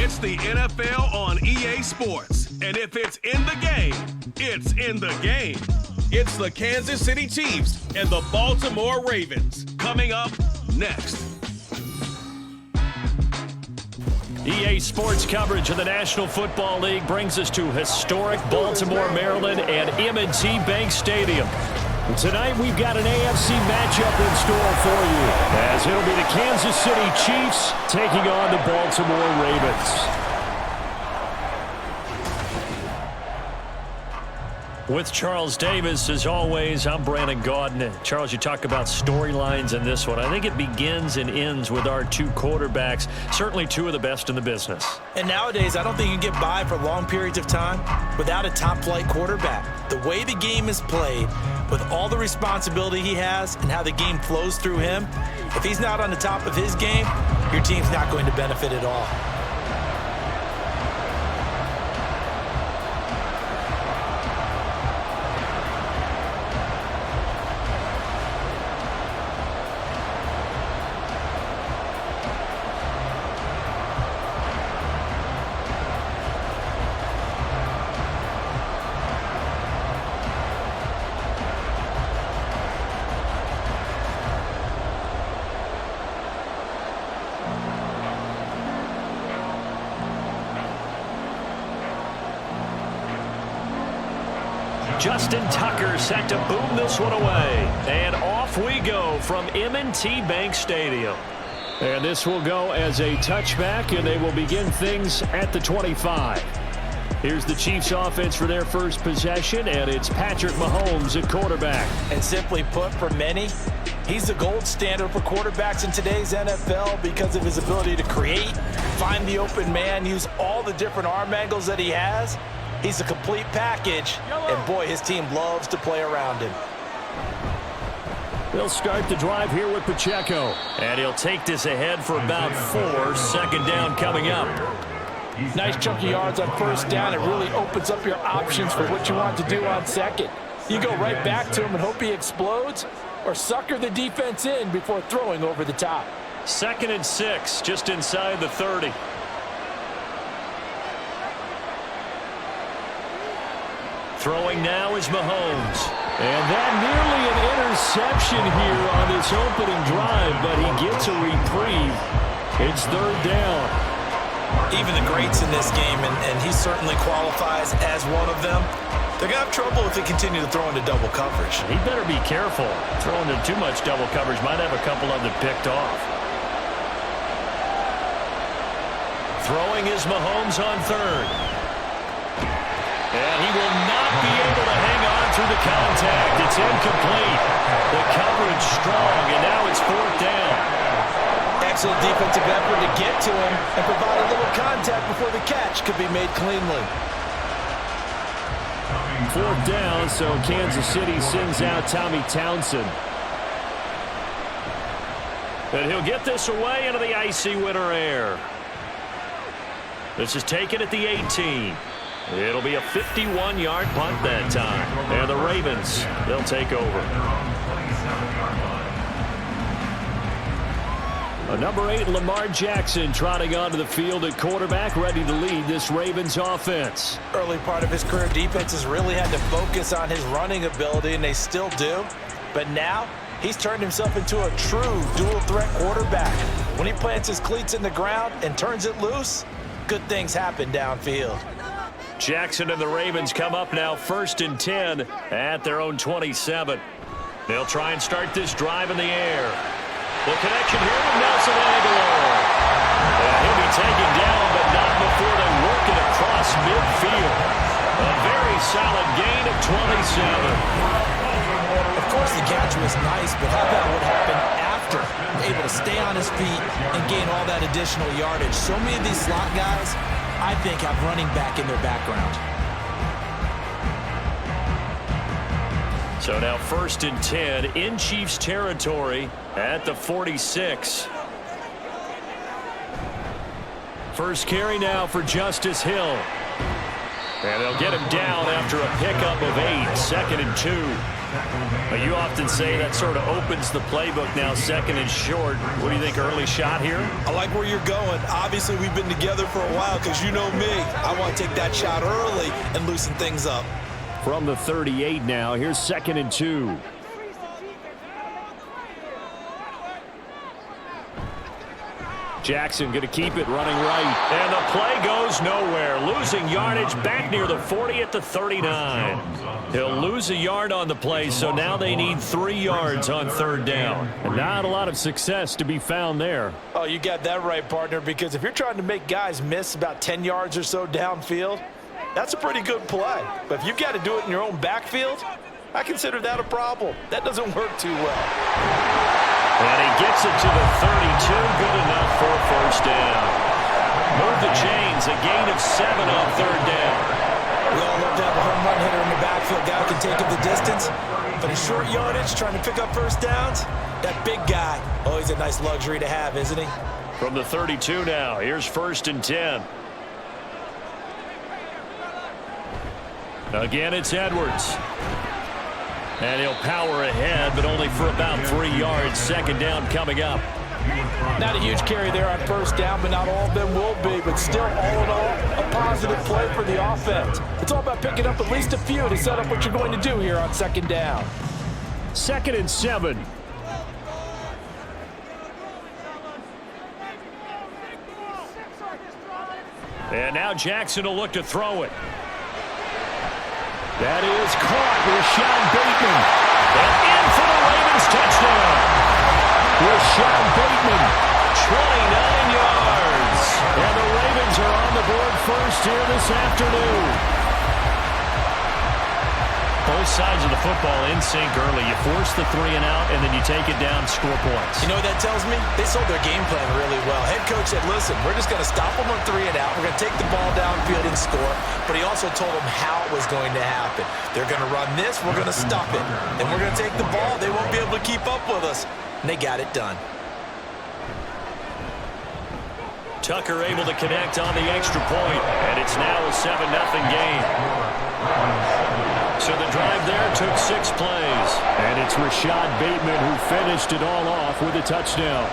It's the NFL on EA Sports. And if it's in the game, it's in the game. It's the Kansas City Chiefs and the Baltimore Ravens. Coming up next. EA Sports coverage of the National Football League brings us to historic Baltimore, Maryland and M&T Bank Stadium. Tonight we've got an AFC matchup in store for you, as it'll be the Kansas City Chiefs taking on the Baltimore Ravens. With Charles Davis, as always, I'm Brandon Gaudin. Charles, you talk about storylines in this one. I think it begins and ends with our two quarterbacks, certainly two of the best in the business. And nowadays, I don't think you can get by for long periods of time without a top-flight quarterback. The way the game is played, with all the responsibility he has and how the game flows through him, if he's not on the top of his game, your team's not going to benefit at all. Justin Tucker set to boom this one away. And off we go from M&T Bank Stadium. And this will go as a touchback, and they will begin things at the 25. Here's the Chiefs offense for their first possession, and it's Patrick Mahomes at quarterback. And simply put, for many, he's the gold standard for quarterbacks in today's NFL because of his ability to create, find the open man, use all the different arm angles that he has. He's a complete package, and boy, his team loves to play around him. They'll start the drive here with Pacheco. And he'll take this ahead for about 4. Second down coming up. Nice chunky yards on first down. It really opens up your options for what you want to do on second. You go right back to him and hope he explodes, or sucker the defense in before throwing over the top. 2nd and 6, just inside the 30. Throwing now is Mahomes. And that nearly an interception here on this opening drive, but he gets a reprieve. It's 3rd down. Even the greats in this game, and he certainly qualifies as one of them, they're going to have trouble if they continue to throw into double coverage. He better be careful. Throwing into too much double coverage might have a couple of them picked off. Throwing is Mahomes on 3rd. And he will not be able to hang on through the contact. It's incomplete. The coverage strong, and now it's 4th down. Excellent defensive effort to get to him and provide a little contact before the catch could be made cleanly. 4th down, so Kansas City sends out Tommy Townsend. And he'll get this away into the icy winter air. This is taken at the 18. It'll be a 51-yard punt that time. And the Ravens, they'll take over. Number 8, Lamar Jackson, trotting onto the field at quarterback, ready to lead this Ravens offense. Early part of his career, defenses really had to focus on his running ability, and they still do. But now, he's turned himself into a true dual-threat quarterback. When he plants his cleats in the ground and turns it loose, good things happen downfield. Jackson and the Ravens come up now 1st and 10 at their own 27. They'll try and start this drive in the air. The connection here with Nelson Aguilar. And he'll be taken down, but not before they work it across midfield. A very solid gain of 27. Of course, the catch was nice, but how about what happened after? Able to stay on his feet and gain all that additional yardage. So many of these slot guys, I think, have running back in their background. So now 1st and 10 in Chiefs territory at the 46. First carry now for Justice Hill. And they'll get him down after a pickup of 8, 2nd and 2. But you often say that sort of opens the playbook now, 2nd and short. What do you think, early shot here? I like where you're going. Obviously, we've been together for a while because you know me. I want to take that shot early and loosen things up. From the 38 now, here's 2nd and 2. Jackson going to keep it running right. And the play goes nowhere. Losing yardage back near the 40 at the 39. He'll lose a yard on the play, so now they need 3 yards on 3rd down. And not a lot of success to be found there. Oh, you got that right, partner, because if you're trying to make guys miss about 10 yards or so downfield, that's a pretty good play. But if you've got to do it in your own backfield, I consider that a problem. That doesn't work too well. And he gets it to the 32, good enough for a 1st down. Move the chains, a gain of 7 on 3rd down. We all love to have a home run hitter in the backfield, guy who can take up the distance. But in short yardage, trying to pick up 1st downs, that big guy, always a nice luxury to have, isn't he? From the 32 now, here's 1st and 10. Again, it's Edwards. And he'll power ahead, but only for about 3 yards. 2nd down coming up. Not a huge carry there on 1st down, but not all of them will be. But still, all in all, a positive play for the offense. It's all about picking up at least a few to set up what you're going to do here on 2nd down. 2nd and 7. And now Jackson will look to throw it. That is caught. Rashad Bateman. And in for the Ravens touchdown. Rashad Bateman, 29 yards. And the Ravens are on the board first here this afternoon. Both sides of the football in sync early. You force the 3 and out, and then you take it down, score points. You know what that tells me? They sold their game plan really well. Head coach said, listen, we're just going to stop them on 3 and out. We're going to take the ball downfield and score. But he also told them how it was going to happen. They're going to run this. We're going to stop it. And we're going to take the ball. They won't be able to keep up with us. And they got it done. Tucker able to connect on the extra point, and it's now a 7-0 game. So the drive there took 6 plays. And it's Rashad Bateman who finished it all off with a touchdown.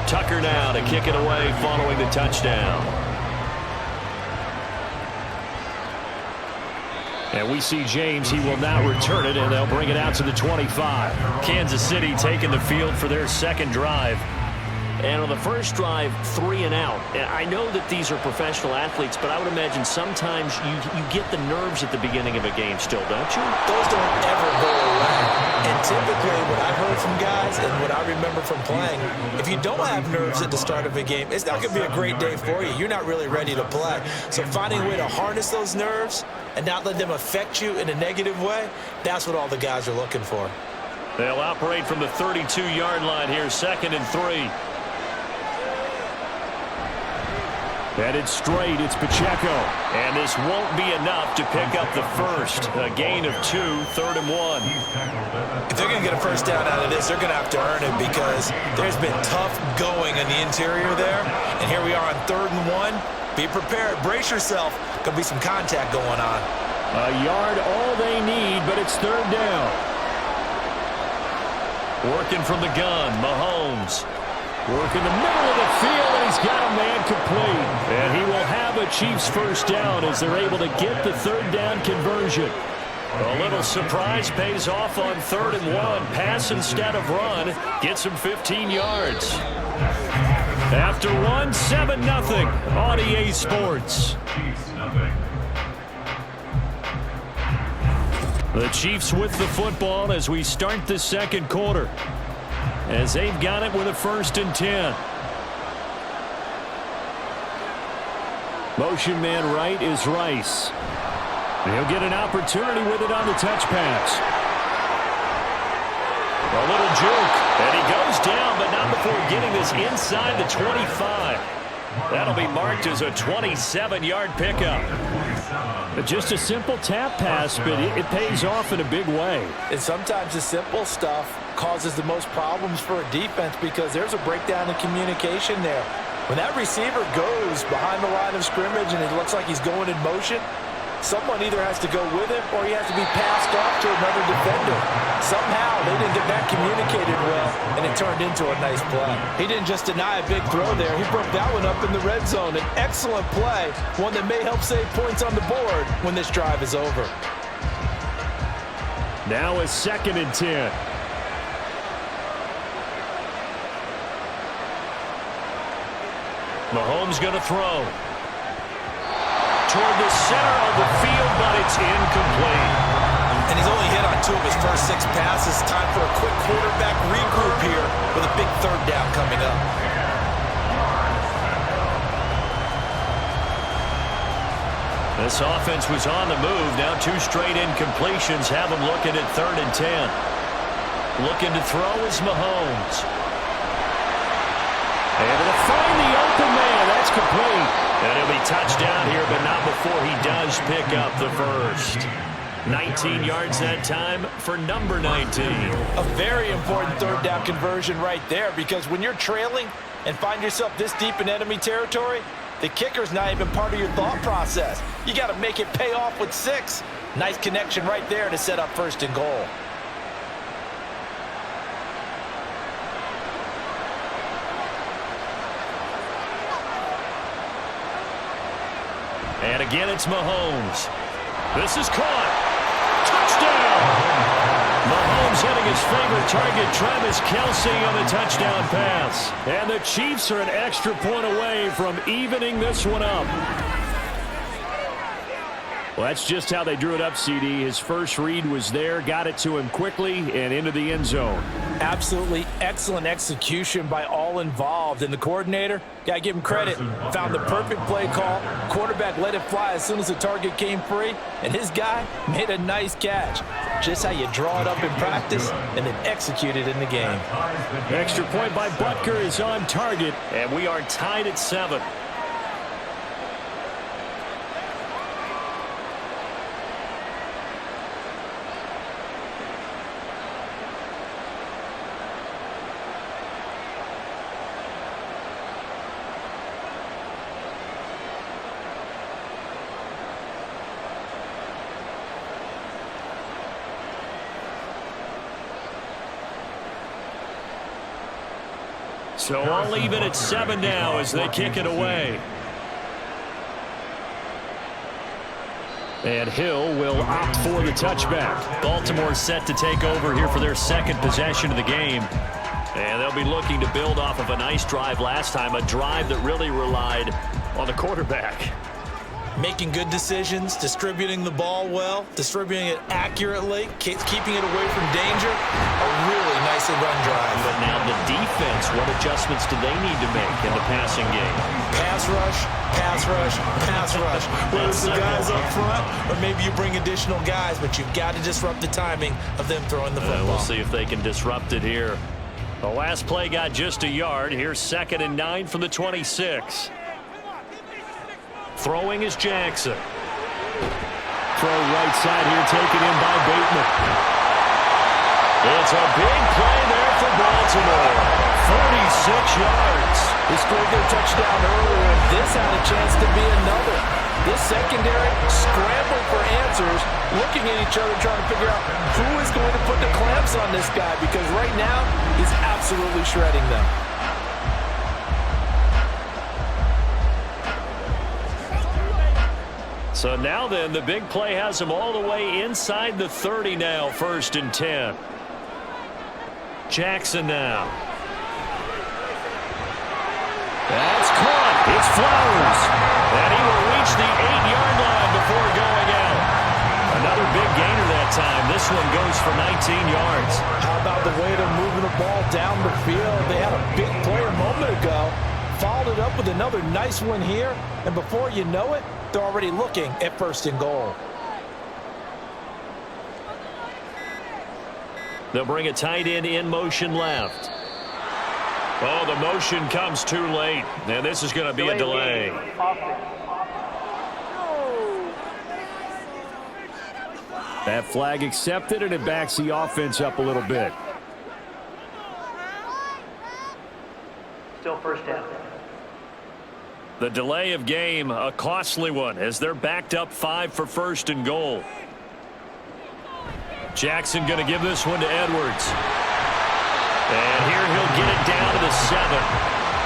Tucker now to kick it away following the touchdown. And we see James. He will now return it, and they'll bring it out to the 25. Kansas City taking the field for their 2nd drive. And on the first drive, 3 and out. And I know that these are professional athletes, but I would imagine sometimes you get the nerves at the beginning of a game still, don't you? Those don't ever go away. And typically what I've heard from guys and what I remember from playing, if you don't have nerves at the start of a game, it's not going to be a great day for you. You're not really ready to play. So finding a way to harness those nerves and not let them affect you in a negative way, that's what all the guys are looking for. They'll operate from the 32-yard line here, 2nd and 3. Headed straight, it's Pacheco. And this won't be enough to pick up the first. A gain of 2, 3rd and 1. If they're going to get a 1st down out of this, they're going to have to earn it because there's been tough going in the interior there. And here we are on 3rd and 1. Be prepared. Brace yourself. Going to be some contact going on. A yard, all they need, but it's 3rd down. Working from the gun, Mahomes. Work in the middle of the field, and he's got a man complete. And he will have a Chiefs 1st down as they're able to get the 3rd down conversion. A little surprise pays off on 3rd and 1. Pass instead of run. Gets him 15 yards. After 1, 7-0 on EA Sports. The Chiefs with the football as we start the 2nd quarter. As they've got it with a 1st and 10. Motion man right is Rice. He'll get an opportunity with it on the touch pass. A little juke. And he goes down, but not before getting this inside the 25. That'll be marked as a 27-yard pickup. Just a simple tap pass, but it pays off in a big way. And sometimes the simple stuff causes the most problems for a defense because there's a breakdown in communication there. When that receiver goes behind the line of scrimmage and it looks like he's going in motion, someone either has to go with him or he has to be passed off to another defender. Somehow they didn't get that communicated well, and it turned into a nice play. He didn't just deny a big throw there. He broke that one up in the red zone. An excellent play, one that may help save points on the board when this drive is over. Now a 2nd and 10. Mahomes going to throw. Toward the center of the field, but it's incomplete. And he's only hit on 2 of his first 6 passes. Time for a quick quarterback regroup here with a big 3rd down coming up. This offense was on the move. Now 2 straight incompletions have them looking at 3rd and 10. Looking to throw is Mahomes. Able to find the open man. That's complete. And he'll be touchdown here, but not before he does pick up the first. 19 yards that time for number 19. A very important 3rd down conversion right there, because when you're trailing and find yourself this deep in enemy territory, the kicker's not even part of your thought process. You got to make it pay off with 6. Nice connection right there to set up 1st and goal. And again, it's Mahomes. This is caught. Touchdown! Mahomes hitting his favorite target, Travis Kelce, on the touchdown pass. And the Chiefs are an extra point away from evening this one up. Well, that's just how they drew it up, CD. His first read was there, got it to him quickly, and into the end zone. Absolutely excellent execution by all involved. And the coordinator, got to give him credit, found the perfect play call. Quarterback let it fly as soon as the target came free, and his guy made a nice catch. Just how you draw it up in practice and then execute it in the game. Extra point by Butker is on target. And we are tied at 7. So I'll leave it at 7 now as they kick it away. And Hill will opt for the touchback. Baltimore set to take over here for their 2nd possession of the game. And they'll be looking to build off of a nice drive last time, a drive that really relied on the quarterback. Making good decisions, distributing the ball well, distributing it accurately, keeping it away from danger. A really nicely run drive. But now the defense, what adjustments do they need to make in the passing game? Pass rush, pass rush, pass rush. Whether it's the guys up front or maybe you bring additional guys, but you've got to disrupt the timing of them throwing the football. We'll see if they can disrupt it here. The last play got just a yard. Here's 2nd and 9 from the 26. Throwing is Jackson. Throw right side here, taken in by Bateman. It's a big play there for Baltimore. 46 yards. They scored their touchdown earlier, and this had a chance to be another. This secondary scrambling for answers, looking at each other, trying to figure out who is going to put the clamps on this guy, because right now he's absolutely shredding them. So now then, the big play has him all the way inside the 30 now, 1st and 10. Jackson now. That's caught. It's Flowers. And he will reach the 8-yard line before going out. Another big gainer that time. This one goes for 19 yards. How about the way they're moving the ball down the field? They had a big play a moment ago. Followed it up with another nice one here. And before you know it, they're already looking at 1st and goal. They'll bring a tight end in motion left. Oh, the motion comes too late. And this is going to be a delay. That flag accepted, and it backs the offense up a little bit. Still first down. The delay of game, a costly one, as they're backed up 5 for first and goal. Jackson going to give this one to Edwards. And here he'll get it down to the 7.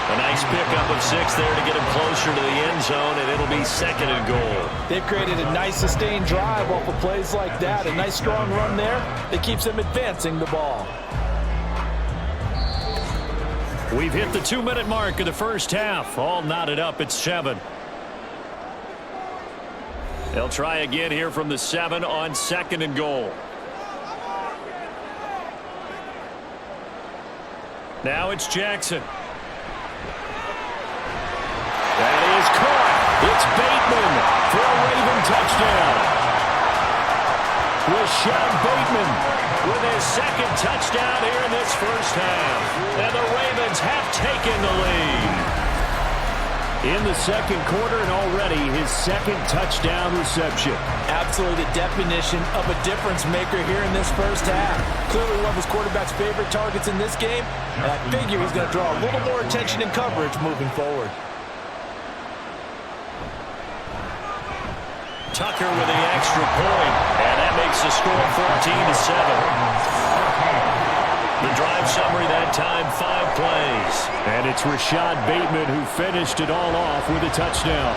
A nice pickup of 6 there to get him closer to the end zone, and it'll be second and goal. They've created a nice sustained drive off of plays like that. A nice strong run there that keeps them advancing the ball. We've hit the 2-minute mark of the first half. All knotted up at 7. They'll try again here from the 7 on second and goal. Now it's Jackson. That is caught. It's Bateman for a Raven touchdown. Rashad Bateman with his second touchdown here in this first half. And the Ravens have taken the lead. In the second quarter, and already his second touchdown reception. Absolutely the definition of a difference maker here in this first half. Clearly one of his quarterback's favorite targets in this game, and I figure he's going to draw a little more attention and coverage moving forward. Tucker with the extra point, and that makes the score 14-7. The drive summary that time, 5 plays. And it's Rashad Bateman who finished it all off with a touchdown.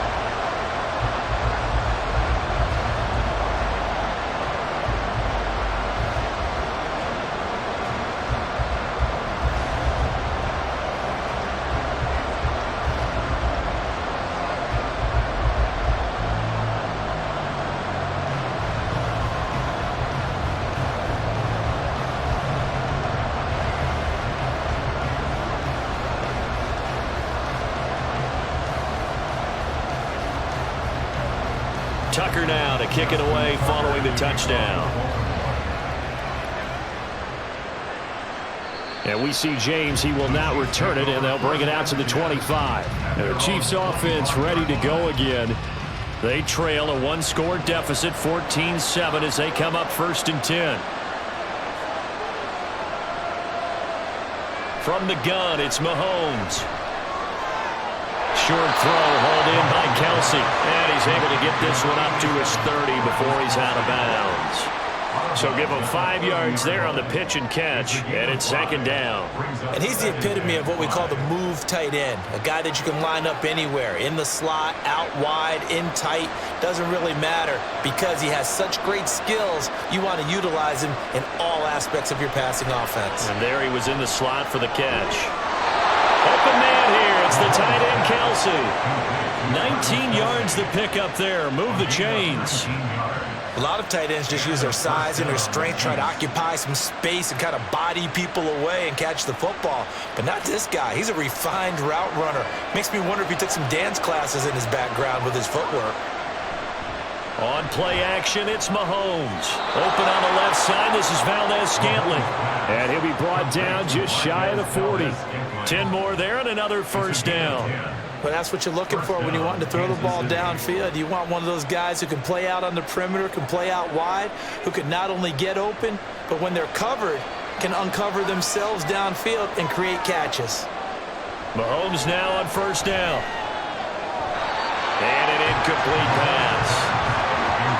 Tucker now to kick it away following the touchdown. And we see James. He will not return it, and they'll bring it out to the 25. And the Chiefs offense ready to go again. They trail a 1-score deficit, 14-7, as they come up first and 10. From the gun, it's Mahomes. Short throw hauled in by Kelsey. And he's able to get this one up to his 30 before he's out of bounds. So give him 5 yards there on the pitch and catch, and it's second down. And he's the epitome of what we call the move tight end, a guy that you can line up anywhere, in the slot, out wide, in tight, doesn't really matter because he has such great skills. You want to utilize him in all aspects of your passing offense. And there he was in the slot for the catch. Open man here, it's the tight end Kelsey. 19 yards to pick up there, move the chains. A lot of tight ends just use their size and their strength, try to occupy some space and kind of body people away and catch the football. But not this guy. He's a refined route runner. Makes me wonder if he took some dance classes in his background with his footwork. On play action, it's Mahomes. Open on the left side, this is Valdez-Scantling. And he'll be brought down just shy of the 40. 10 more there and another first down. But that's what you're looking for when you want to throw the ball downfield. You want one of those guys who can play out on the perimeter, can play out wide, who can not only get open, but when they're covered, can uncover themselves downfield and create catches. Mahomes now on first down. And an incomplete pass.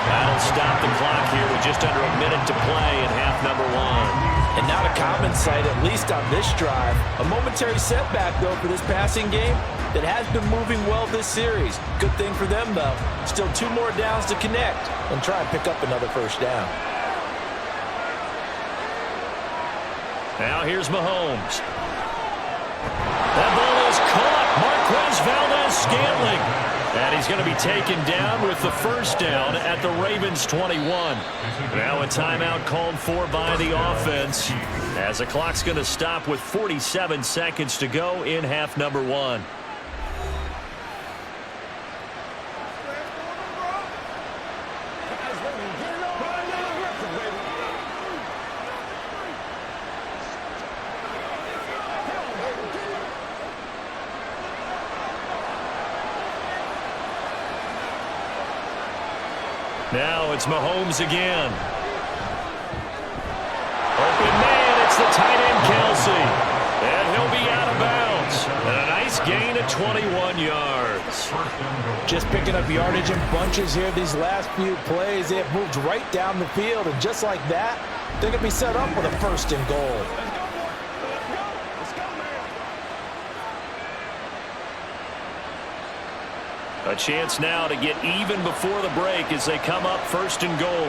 That'll stop the clock here with just under a minute to play in half number 1. And not a common sight, at least on this drive. A momentary setback, though, for this passing game that has been moving well this series. Good thing for them, though. Still 2 more downs to connect and try and pick up another first down. Now here's Mahomes. That ball is caught. Marquez Valdez-Scantling. And he's going to be taken down with the first down at the Ravens 21. Now a timeout called for by the offense as the clock's going to stop with 47 seconds to go in half number 1. Now it's Mahomes again. Open man, it's the tight end Kelsey. And he'll be out of bounds. And a nice gain of 21 yards. Just picking up yardage in bunches here these last few plays. They have moved right down the field, and just like that, they're going to be set up with a 1st and goal. A chance now to get even before the break as they come up 1st and goal.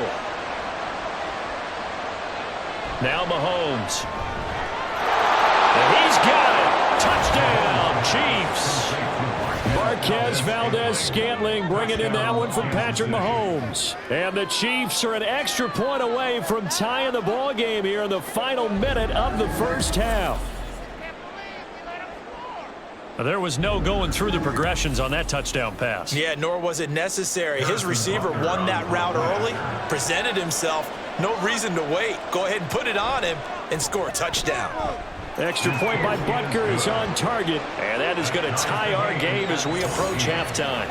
Now Mahomes. And he's got it. Touchdown, Chiefs. Marquez Valdez-Scantling bringing in that one from Patrick Mahomes. And the Chiefs are an extra point away from tying the ball game here in the final minute of the first half. There was no going through the progressions on that touchdown pass. Yeah, nor was it necessary. His receiver won that route early, presented himself. No reason to wait. Go ahead and put it on him and score a touchdown. Extra point by Butker is on target. And that is going to tie our game as we approach halftime.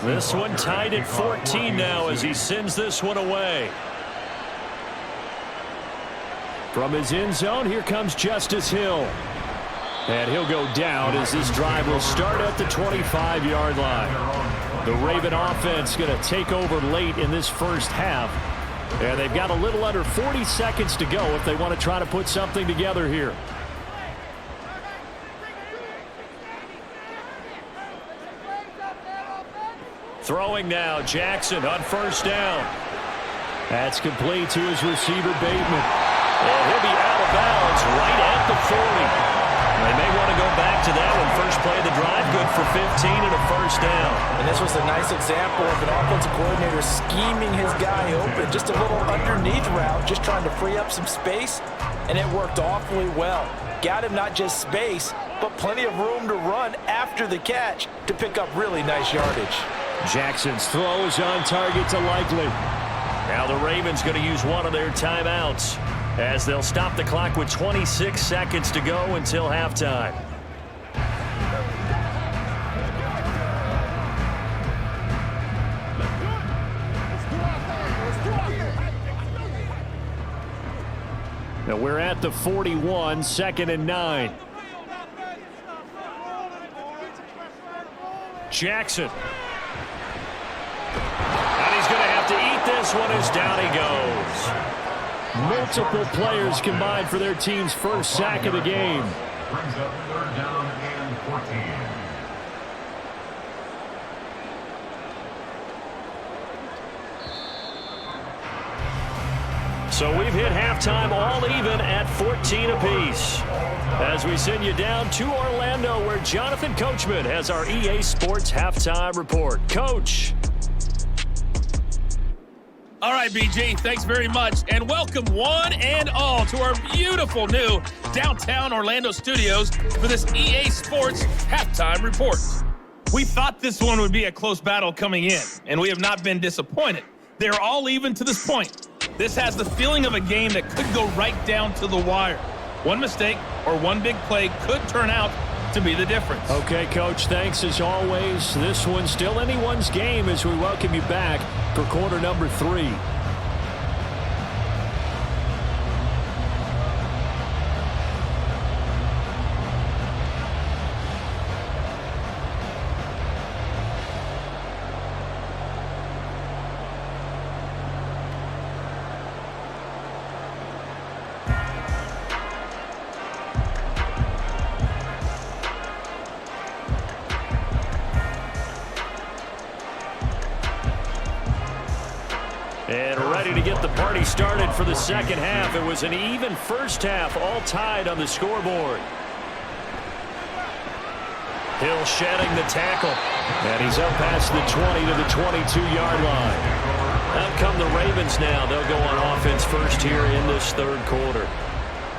This one tied at 14 now as he sends this one away. From his end zone, here comes Justice Hill. And he'll go down as this drive will start at the 25-yard line. The Raven offense going to take over late in this first half. And they've got a little under 40 seconds to go if they want to try to put something together here. Throwing now, Jackson on 1st down. That's complete to his receiver, Bateman. And he'll be out of bounds right at the 40. They may want to go back to that one. First play of the drive, good for 15 and a 1st down. And this was a nice example of an offensive coordinator scheming his guy open. Just a little underneath route, just trying to free up some space, and it worked awfully well. Got him not just space, but plenty of room to run after the catch to pick up really nice yardage. Jackson's throw is on target to Likely. Now the Ravens going to use one of their timeouts as they'll stop the clock with 26 seconds to go until halftime. Now we're at the 41, 2nd and 9. Jackson. And he's going to have to eat this one as down he goes. Multiple players combined for their team's first sack of the game. Brings up 3rd down and 14. So we've hit halftime all even at 14 apiece. As we send you down to Orlando, where Jonathan Coachman has our EA Sports halftime report. Coach. All right, BG, thanks very much, and welcome one and all to our beautiful new downtown Orlando studios for this EA Sports halftime report. We thought this one would be a close battle coming in, and we have not been disappointed. They're all even to this point. This has the feeling of a game that could go right down to the wire. One mistake or one big play could turn out to be the difference. Okay, Coach, thanks as always. This one's still anyone's game as we welcome you back for quarter number 3. And ready to get the party started for the second half. It was an even first half, all tied on the scoreboard. Hill shedding the tackle. And he's up past the 20 to the 22-yard line. Out come the Ravens now. They'll go on offense first here in this third quarter.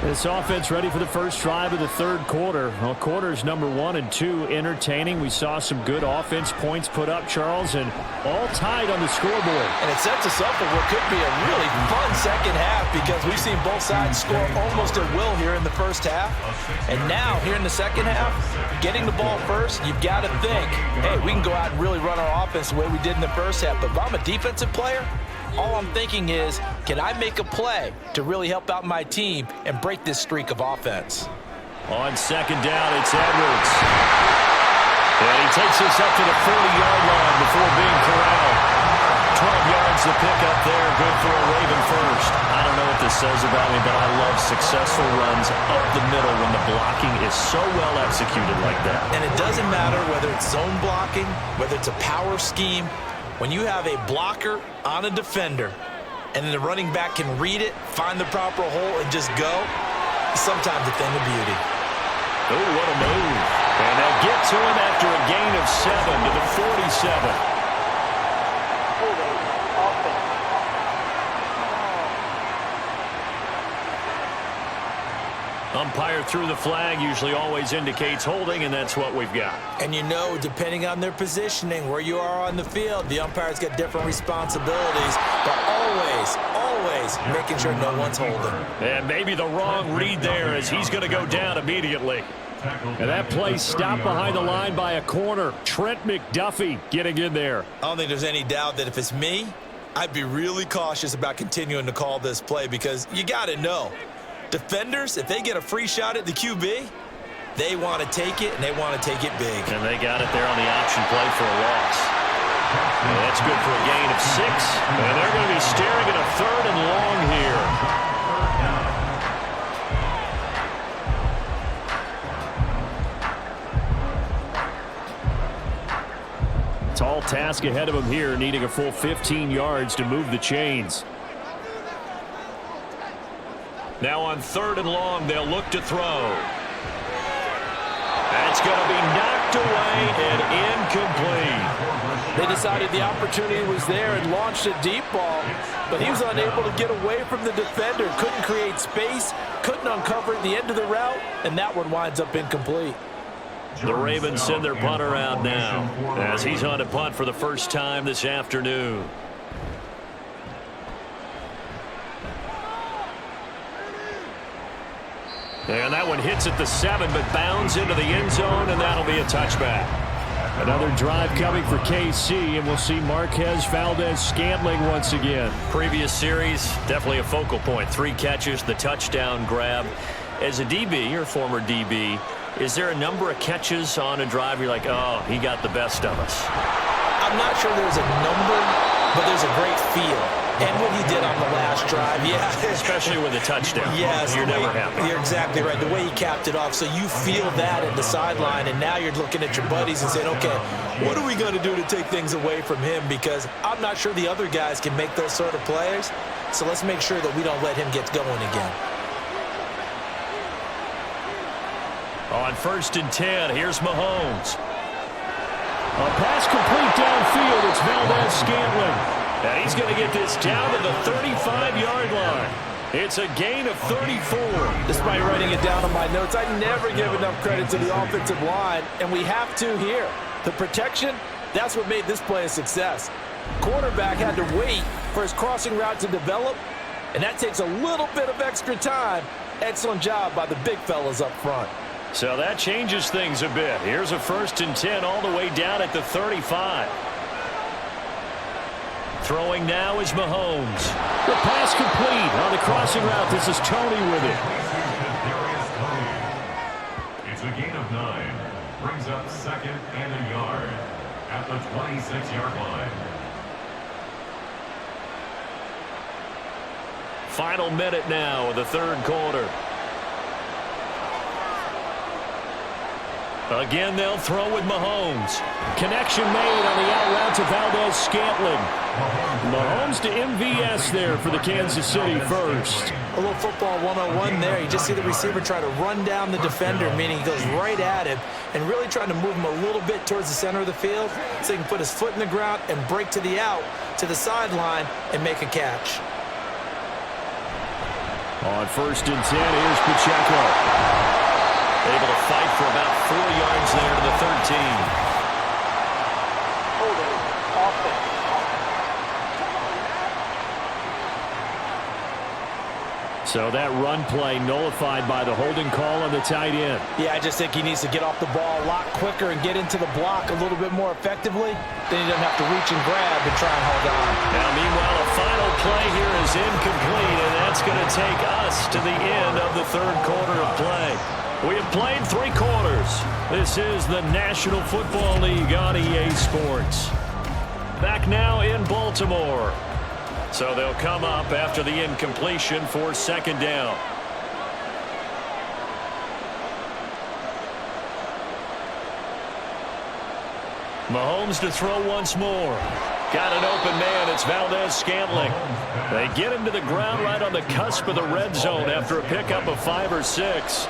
This offense ready for the first drive of the third quarter. Well, quarters number 1 and 2 entertaining. We saw some good offense points put up, Charles, and all tied on the scoreboard. And it sets us up for what could be a really fun second half because we've seen both sides score almost at will here in the first half. And now, here in the second half, getting the ball first, you've got to think, hey, we can go out and really run our offense the way we did in the first half. But if I'm a defensive player, all I'm thinking is, can I make a play to really help out my team and break this streak of offense? On second down, it's Edwards. And he takes us up to the 40-yard line before being corralled. 12 yards to pick up there. Good for a Raven first. I don't know what this says about me, but I love successful runs up the middle when the blocking is so well executed like that. And it doesn't matter whether it's zone blocking, whether it's a power scheme. When you have a blocker on a defender and then the running back can read it, find the proper hole, and just go, sometimes a thing of beauty. Oh, what a move. And they'll get to him after a gain of 7 to the 47. Umpire threw the flag, usually always indicates holding, and that's what we've got. And you know, depending on their positioning, where you are on the field, the umpire's got different responsibilities, but always making sure no one's holding. And maybe the wrong read there as he's going to go down immediately. And that play stopped behind the line by a corner. Trent McDuffie getting in there. I don't think there's any doubt that if it's me, I'd be really cautious about continuing to call this play because you got to know, defenders, if they get a free shot at the QB, they want to take it, and they want to take it big. And they got it there on the option play for a loss. And that's good for a gain of 6. And they're going to be staring at a 3rd and long here. Tall task ahead of him here, needing a full 15 yards to move the chains. Now on 3rd and long, they'll look to throw. That's going to be knocked away and incomplete. They decided the opportunity was there and launched a deep ball, but he was unable to get away from the defender, couldn't create space, couldn't uncover the end of the route, and that one winds up incomplete. The Ravens send their punter out now as he's on to punt for the first time this afternoon. And that one hits at the 7, but bounds into the end zone, and that'll be a touchback. Another drive coming for KC, and we'll see Marquez Valdez-Scantling once again. Previous series, definitely a focal point. 3 catches, the touchdown grab. As a DB, or former DB, is there a number of catches on a drive you're like, oh, he got the best of us? I'm not sure there's a number, but there's a great feel. And what he did on the last drive, yeah. Especially with a touchdown. Yes. You're never happy. You're exactly right. The way he capped it off, so you feel that at the sideline, and now you're looking at your buddies and saying, okay, what are we going to do to take things away from him? Because I'm not sure the other guys can make those sort of plays, so let's make sure that we don't let him get going again. On 1st and 10, here's Mahomes. A pass complete downfield. It's Valdez-Scantling. And he's going to get this down to the 35-yard line. It's a gain of 34. Despite writing it down on my notes, I never give enough credit to the offensive line, and we have to here. The protection, that's what made this play a success. Quarterback had to wait for his crossing route to develop, and that takes a little bit of extra time. Excellent job by the big fellas up front. So that changes things a bit. Here's a 1st and 10 all the way down at the 35. Throwing now is Mahomes. The pass complete on the crossing route. This is Tony with it. It's a gain of 9. Brings up 2nd and a yard at the 26-yard line. Final minute now of the 3rd quarter. Again, they'll throw with Mahomes. Connection made on the out route to Valdez-Scantling. Mahomes to MVS there for the Kansas City first. A little football 101 there. You just see the receiver try to run down the defender, meaning he goes right at him and really trying to move him a little bit towards the center of the field so he can put his foot in the ground and break to the out, to the sideline, and make a catch. On 1st and 10, here's Pacheco. Able to fight for about 4 yards there to the 13. So that run play nullified by the holding call on the tight end. Yeah, I just think he needs to get off the ball a lot quicker and get into the block a little bit more effectively. Then he doesn't have to reach and grab and try and hold on. Now, meanwhile, a final play here is incomplete, and that's going to take us to the end of the 3rd quarter of play. We have played 3 quarters. This is the National Football League on EA Sports. Back now in Baltimore. So they'll come up after the incompletion for 2nd down. Mahomes to throw once more. Got an open man. It's Valdez-Scantling. They get him to the ground right on the cusp of the red zone after a pickup of 5 or 6.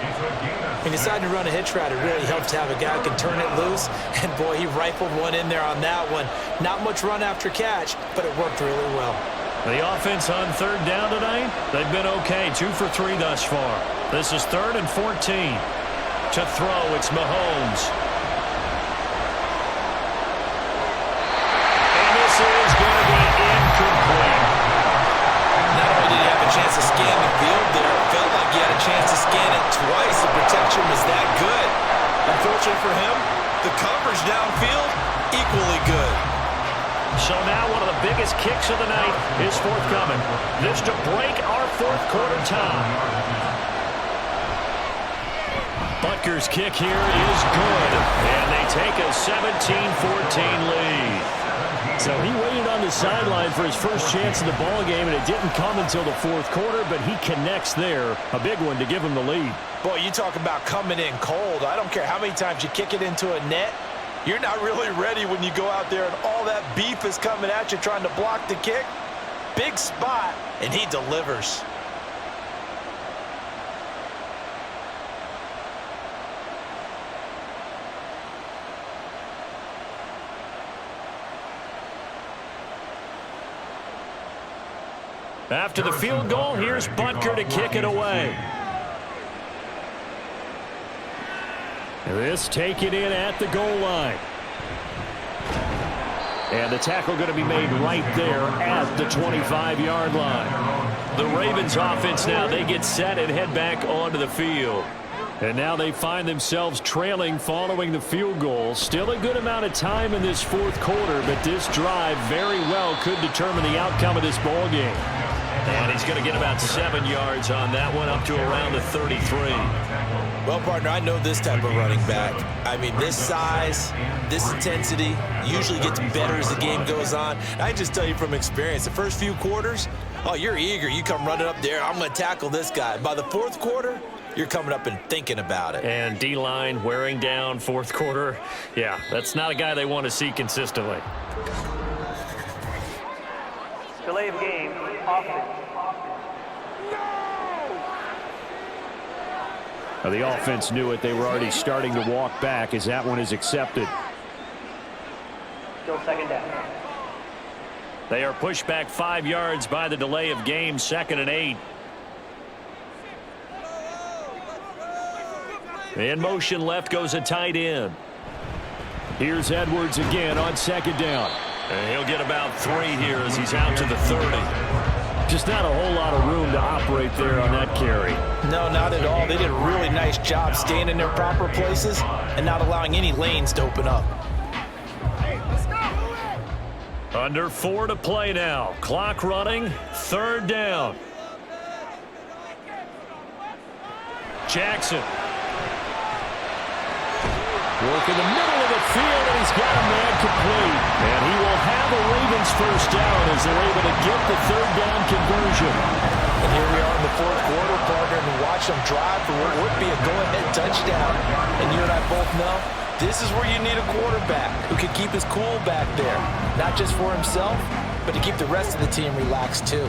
He decided to run a hitch route. It really helps to have a guy who can turn it loose. And, boy, he rifled one in there on that one. Not much run after catch, but it worked really well. The offense on 3rd down tonight, they've been okay. 2 for 3 thus far. This is 3rd and 14. To throw, it's Mahomes. And this is going to be incomplete. Not only did he have a chance to scan the field there, it felt like he had a chance to scan it twice. The protection was that good. Unfortunately for him, the coverage downfield, equally good. So now one of the biggest kicks of the night is forthcoming. This to break our 4th quarter tie. Butker's kick here is good. And they take a 17-14 lead. So he waited on the sideline for his first chance in the ball game, and it didn't come until the 4th quarter, but he connects there. A big one to give him the lead. Boy, you talk about coming in cold. I don't care how many times you kick it into a net. You're not really ready when you go out there and all that beef is coming at you trying to block the kick. Big spot, and he delivers. After the field goal, here's Butker to kick it away. This taken in at the goal line. And the tackle going to be made right there at the 25-yard line. The Ravens offense now, they get set and head back onto the field. And now they find themselves trailing following the field goal. Still a good amount of time in this 4th quarter, but this drive very well could determine the outcome of this ball game. And he's going to get about 7 yards on that one, up to around the 33. Well, partner, I know this type of running back. I mean, this size, this intensity usually gets better as the game goes on. I just tell you from experience, the first few quarters, oh, you're eager. You come running up there, I'm going to tackle this guy. By the 4th quarter, you're coming up and thinking about it. And D-line wearing down 4th quarter. Yeah, that's not a guy they want to see consistently. Delay of game, offense. Now the offense knew it. They were already starting to walk back as that one is accepted. Still 2nd down. They are pushed back 5 yards by the delay of game, 2nd and 8. In motion left goes a tight end. Here's Edwards again on 2nd down. And he'll get about 3 here as he's out to the 30. Just not a whole lot of room to operate there on that carry. No, not at all. They did a really nice job staying in their proper places and not allowing any lanes to open up. Under 4 to play now. Clock running. 3rd down. Jackson. Work in the middle of the field, and he's got a man complete. And he will have a Ravens 1st down as they're able to get the 3rd down conversion. And here we are in the 4th quarter, partner, and watch them drive for what would be a go-ahead touchdown. And you and I both know this is where you need a quarterback who can keep his cool back there, not just for himself, but to keep the rest of the team relaxed too.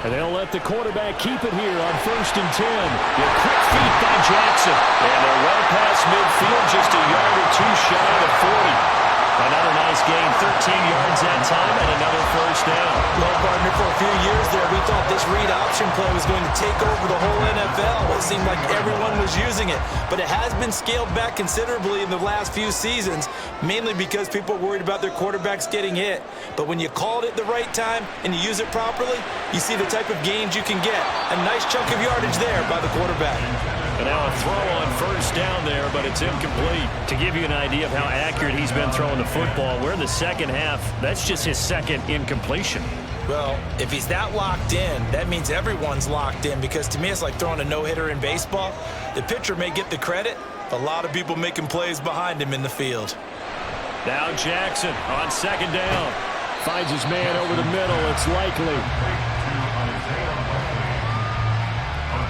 And they'll let the quarterback keep it here on 1st and 10. The quick feet by Jackson. And they're well past midfield, just a yard or two shy of 40. Another nice gain, 13 yards that time, and another first down. Well, partner, for a few years there, we thought this read option play was going to take over the whole NFL. It seemed like everyone was using it, but it has been scaled back considerably in the last few seasons, mainly because people are worried about their quarterbacks getting hit. But when you call it at the right time and you use it properly, you see the type of gains you can get. A nice chunk of yardage there by the quarterback. And now a throw on first down there, but it's incomplete. To give you an idea of how accurate he's been throwing the football, we're in the second half. That's just his second incompletion. Well, if he's that locked in, that means everyone's locked in, because to me it's like throwing a no-hitter in baseball. The pitcher may get the credit, but a lot of people making plays behind him in the field. Now Jackson on second down. Finds his man over the middle. It's likely. A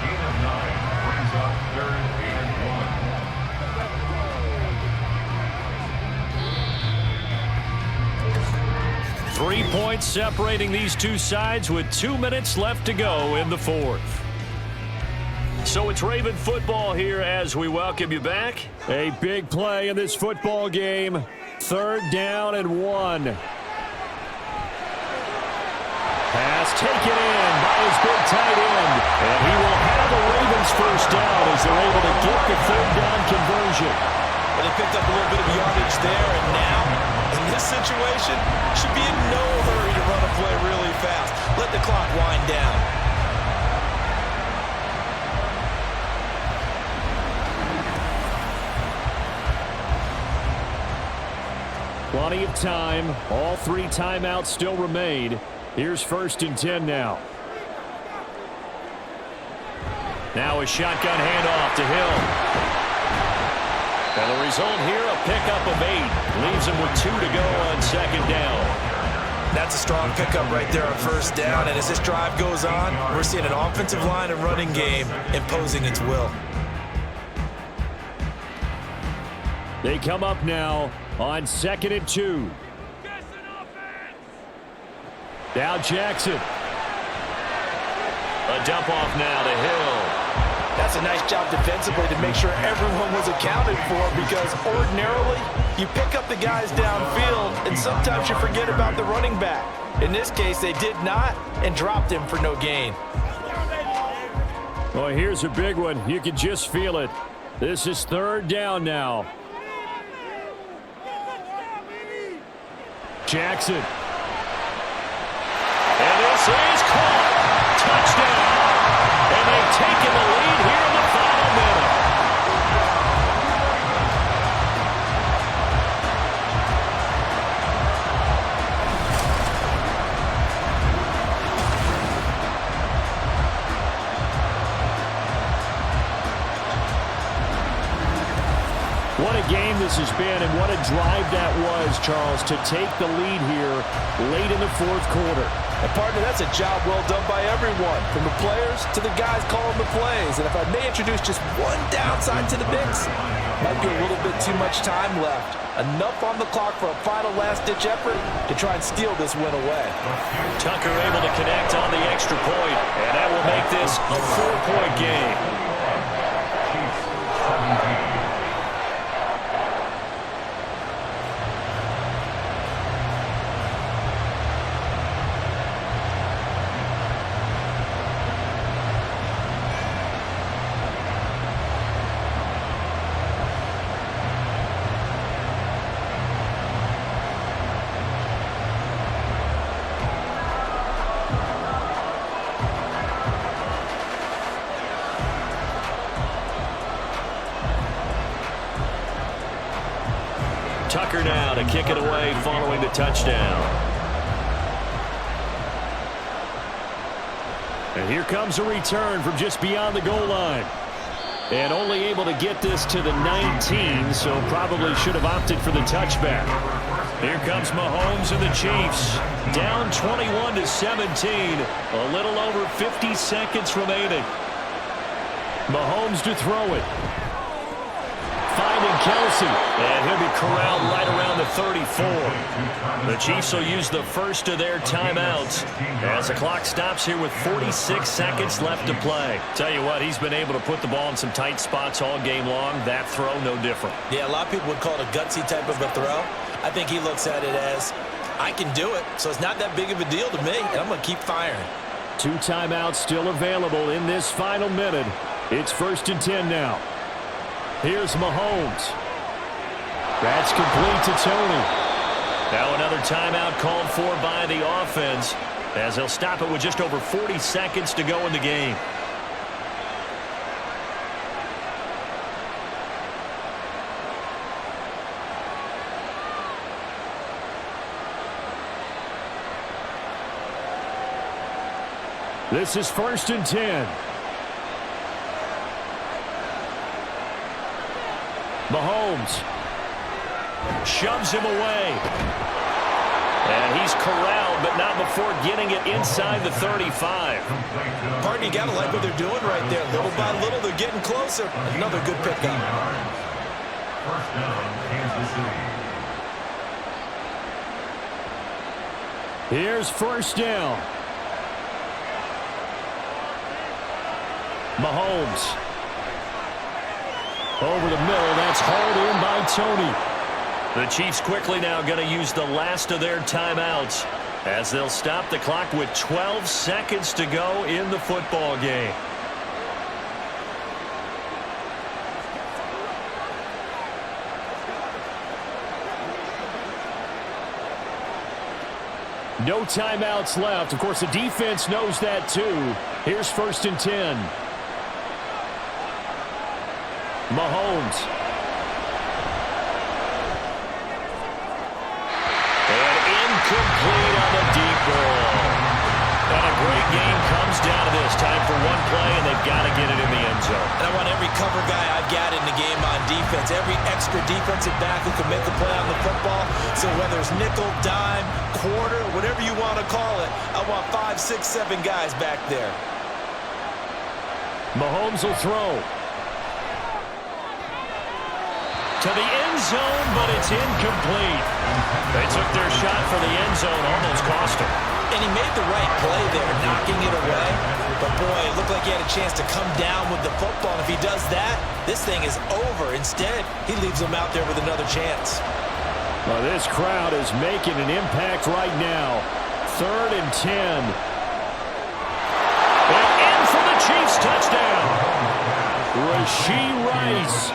gain of 9 brings up 3rd and 1. 3 points separating these two sides with 2 minutes left to go in the fourth. So it's Raven football here as we welcome you back. A big play in this football game. 3rd down and 1. Pass taken in by his big tight end. And he will have a Ravens first down as they're able to get the 3rd down conversion. Well, they picked up a little bit of yardage there, and now, in this situation, should be in no hurry to run a play really fast. Let the clock wind down. Plenty of time. All 3 timeouts still remain. Here's 1st and 10 now. Now a shotgun handoff to Hill. And the result here, a pickup of 8. Leaves him with 2 to go on second down. That's a strong pickup right there on first down. And as this drive goes on, we're seeing an offensive line and running game imposing its will. They come up now on 2nd and 2. Now Jackson. A dump off now to Hill. That's a nice job defensively to make sure everyone was accounted for, because ordinarily you pick up the guys downfield and sometimes you forget about the running back. In this case, they did not and dropped him for no gain. Well, here's a big one. You can just feel it. This is 3rd down now. Jackson. And this is caught. Touchdown. And they've taken the lead here in the final minute. What a game this has been, and what a drive that was, Charles, to take the lead here late in the 4th quarter. And partner, that's a job well done by everyone, from the players to the guys calling the plays. And if I may introduce just one downside to the mix, might be a little bit too much time left. Enough on the clock for a final last-ditch effort to try and steal this win away. Tucker able to connect on the extra point, and that will make this a 4-point game. Chiefs 17. Tucker now to kick it away following the touchdown. And here comes a return from just beyond the goal line. And only able to get this to the 19, so probably should have opted for the touchback. Here comes Mahomes and the Chiefs. Down 21-17. A little over 50 seconds remaining. Mahomes to throw it. Finding Kelsey. And he'll be corralled right around the 34. The Chiefs will use the first of their timeouts as the clock stops here with 46 seconds left to play. Tell you what, he's been able to put the ball in some tight spots all game long. That throw, no different. Yeah, a lot of people would call it a gutsy type of a throw. I think he looks at it as, I can do it, so it's not that big of a deal to me, and I'm going to keep firing. 2 timeouts still available in this final minute. It's 1st and 10 now. Here's Mahomes. That's complete to Tony. Now another timeout called for by the offense as they'll stop it with just over 40 seconds to go in the game. This is 1st and 10. Mahomes shoves him away. And he's corralled, but not before getting it inside the 35. Pardon, you got to like what they're doing right there. Little by little, they're getting closer. Another good pickup. First down, Kansas City. Here's 1st down. Mahomes. Over the middle, that's hauled in by Tony. The Chiefs quickly now going to use the last of their timeouts as they'll stop the clock with 12 seconds to go in the football game. No timeouts left. Of course, the defense knows that too. Here's 1st and 10. Mahomes. And incomplete on the deep ball. And a great game comes down to this. Time for one play, and they've got to get it in the end zone. And I want every cover guy I've got in the game on defense. Every extra defensive back who can make the play on the football. So whether it's nickel, dime, quarter, whatever you want to call it, I want 5, 6, 7 guys back there. Mahomes will throw. To the end zone, but it's incomplete. They took their shot for the end zone, almost cost him. And he made the right play there, knocking it away. But boy, it looked like he had a chance to come down with the football. And if he does that, this thing is over. Instead, he leaves him out there with another chance. Well, this crowd is making an impact right now. 3rd and 10. And in for the Chiefs touchdown. Rashee Rice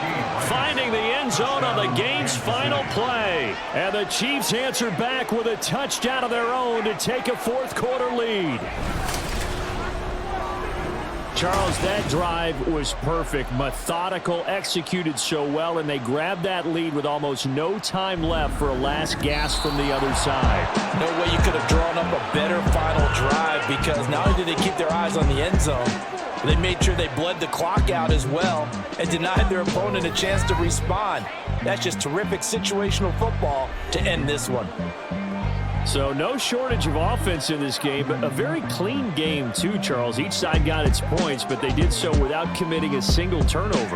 finding the end zone on the game's final play. And the Chiefs answer back with a touchdown of their own to take a 4th quarter lead. Charles, that drive was perfect, methodical, executed so well, and they grabbed that lead with almost no time left for a last gasp from the other side. No way you could have drawn up a better final drive, because not only did they keep their eyes on the end zone, they made sure they bled the clock out as well and denied their opponent a chance to respond. That's just terrific situational football to end this one. So no shortage of offense in this game, but a very clean game too, Charles. Each side got its points, but they did so without committing a single turnover.